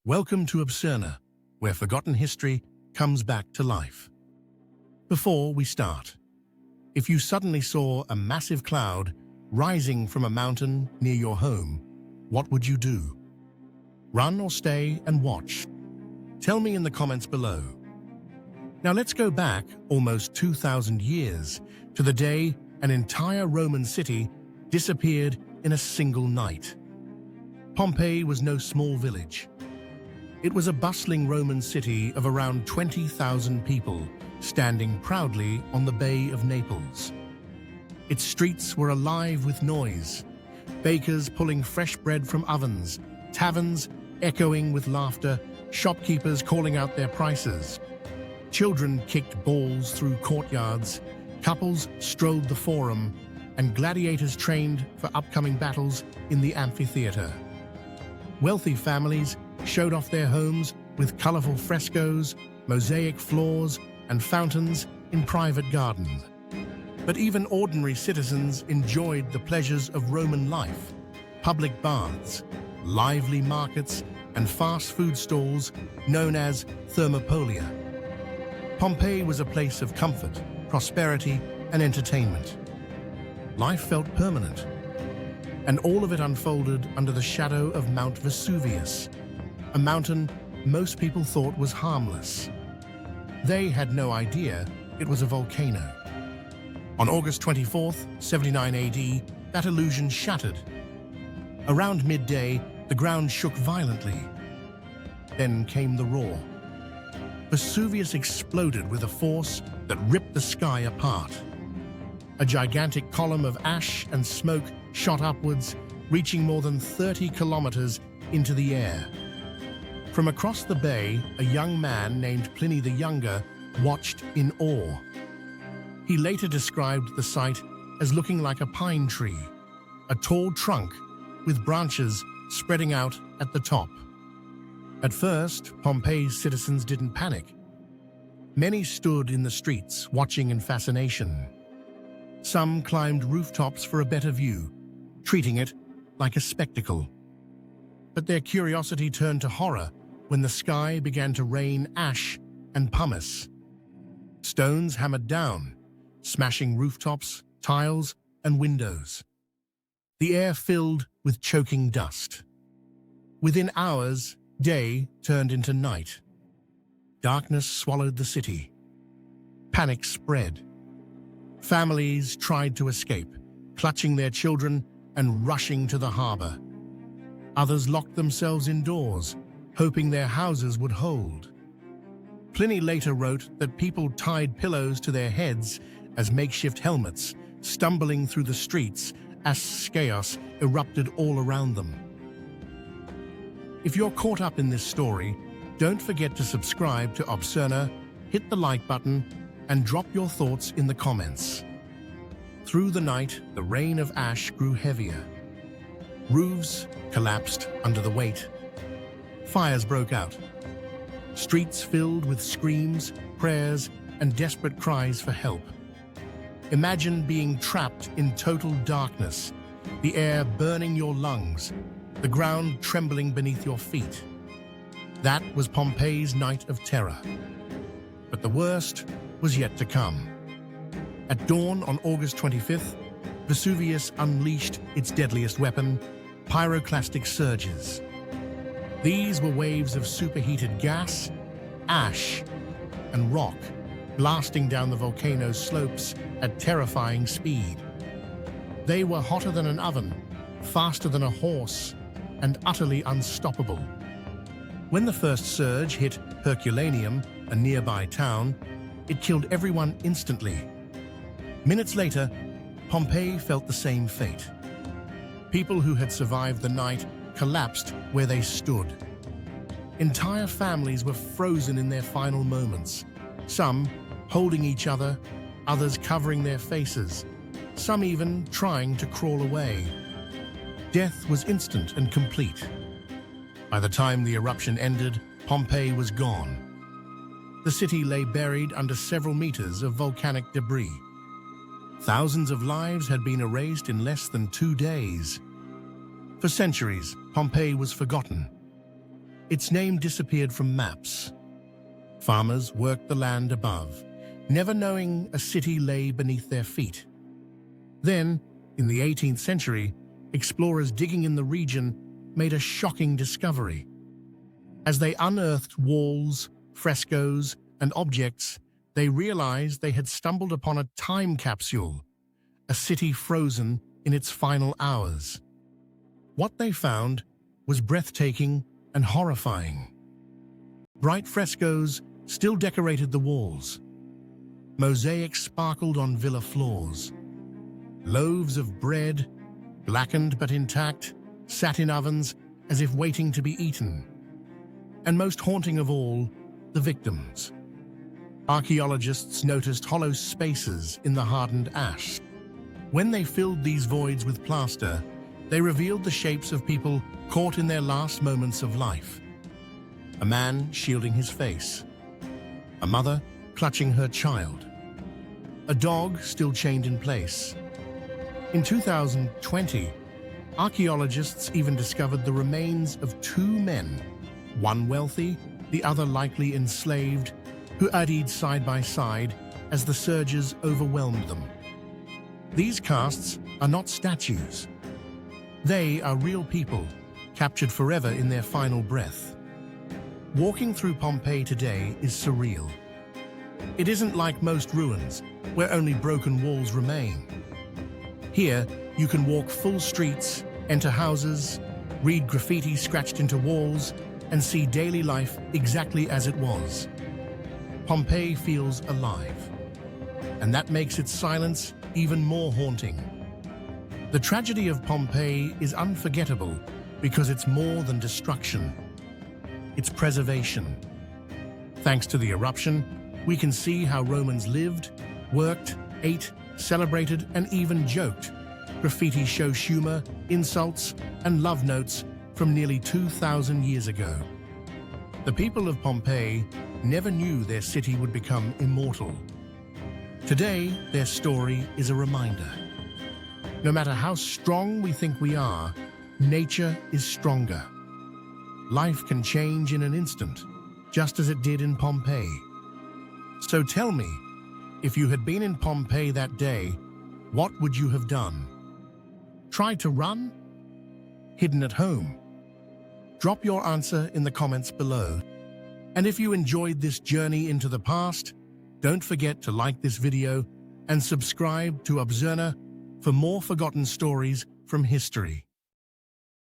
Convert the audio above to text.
Welcome to Obscerna, where forgotten history comes back to life. Before we start, if you suddenly saw a massive cloud rising from a mountain near your home, what would you do? Run or stay and watch? Tell me in the comments below. Now let's go back almost 2,000 years to the day an entire Roman city disappeared in a single night. Pompeii was no small village. It was a bustling Roman city of around 20,000 people, standing proudly on the Bay of Naples. Its streets were alive with noise, bakers pulling fresh bread from ovens, taverns echoing with laughter, shopkeepers calling out their prices. Children kicked balls through courtyards, couples strolled the forum, and gladiators trained for upcoming battles in the amphitheater. Wealthy families showed off their homes with colorful frescoes, mosaic floors, and fountains in private gardens. But even ordinary citizens enjoyed the pleasures of Roman life: public baths, lively markets, and fast food stalls known as thermopolia. Pompeii was a place of comfort, prosperity, and entertainment. Life felt permanent, and all of it unfolded under the shadow of Mount Vesuvius, a mountain most people thought was harmless. They had no idea it was a volcano. On August 24th, 79 AD, that illusion shattered. Around midday, the ground shook violently. Then came the roar. Vesuvius exploded with a force that ripped the sky apart. A gigantic column of ash and smoke shot upwards, reaching more than 30 kilometers into the air. From across the bay, a young man named Pliny the Younger watched in awe. He later described the sight as looking like a pine tree, a tall trunk with branches spreading out at the top. At first, Pompeii's citizens didn't panic. Many stood in the streets, watching in fascination. Some climbed rooftops for a better view, treating it like a spectacle. But their curiosity turned to horror when the sky began to rain ash and pumice. Stones hammered down, smashing rooftops, tiles, and windows. The air filled with choking dust. Within hours, day turned into night. Darkness swallowed the city. Panic spread. Families tried to escape, clutching their children and rushing to the harbor. Others locked themselves indoors, hoping their houses would hold. Pliny later wrote that people tied pillows to their heads as makeshift helmets, stumbling through the streets as chaos erupted all around them. If you're caught up in this story, don't forget to subscribe to Obscerna, hit the like button, and drop your thoughts in the comments. Through the night, the rain of ash grew heavier. Roofs collapsed under the weight. Fires broke out. Streets filled with screams, prayers, and desperate cries for help. Imagine being trapped in total darkness, the air burning your lungs, the ground trembling beneath your feet. That was Pompeii's night of terror. But the worst was yet to come. At dawn on August 25th, Vesuvius unleashed its deadliest weapon, pyroclastic surges. These were waves of superheated gas, ash, and rock blasting down the volcano's slopes at terrifying speed. They were hotter than an oven, faster than a horse, and utterly unstoppable. When the first surge hit Herculaneum, a nearby town, it killed everyone instantly. Minutes later, Pompeii felt the same fate. People who had survived the night collapsed where they stood. Entire families were frozen in their final moments, some holding each other, others covering their faces, some even trying to crawl away. Death was instant and complete. By the time the eruption ended, Pompeii was gone. The city lay buried under several meters of volcanic debris. Thousands of lives had been erased in less than 2 days. For centuries, Pompeii was forgotten. its name disappeared from maps. Farmers worked the land above, never knowing a city lay beneath their feet. Then, in the 18th century, explorers digging in the region made a shocking discovery. As they unearthed walls, frescoes, and objects, they realized they had stumbled upon a time capsule, a city frozen in its final hours. What they found was breathtaking and horrifying. Bright frescoes still decorated the walls. Mosaics sparkled on villa floors. Loaves of bread, blackened but intact, sat in ovens as if waiting to be eaten. And most haunting of all, the victims. Archaeologists noticed hollow spaces in the hardened ash. When they filled these voids with plaster, they revealed the shapes of people caught in their last moments of life. A man shielding his face. A mother clutching her child. A dog still chained in place. In 2020, archaeologists even discovered the remains of two men, one wealthy, the other likely enslaved, who added side by side as the surges overwhelmed them. These casts are not statues. They are real people, captured forever in their final breath. Walking through Pompeii today is surreal. It isn't like most ruins, where only broken walls remain. Here, you can walk full streets, enter houses, read graffiti scratched into walls, and see daily life exactly as it was. Pompeii feels alive, and that makes its silence even more haunting. The tragedy of Pompeii is unforgettable because it's more than destruction. It's preservation. Thanks to the eruption, we can see how Romans lived, worked, ate, celebrated, and even joked. Graffiti shows humor, insults, and love notes from nearly 2,000 years ago. The people of Pompeii never knew their city would become immortal. Today, their story is a reminder. No matter how strong we think we are, nature is stronger. Life can change in an instant, just as it did in Pompeii. So tell me, if you had been in Pompeii that day, what would you have done? Tried to run? Hidden at home? Drop your answer in the comments below. And if you enjoyed this journey into the past, don't forget to like this video and subscribe to Obscerna for more forgotten stories from history.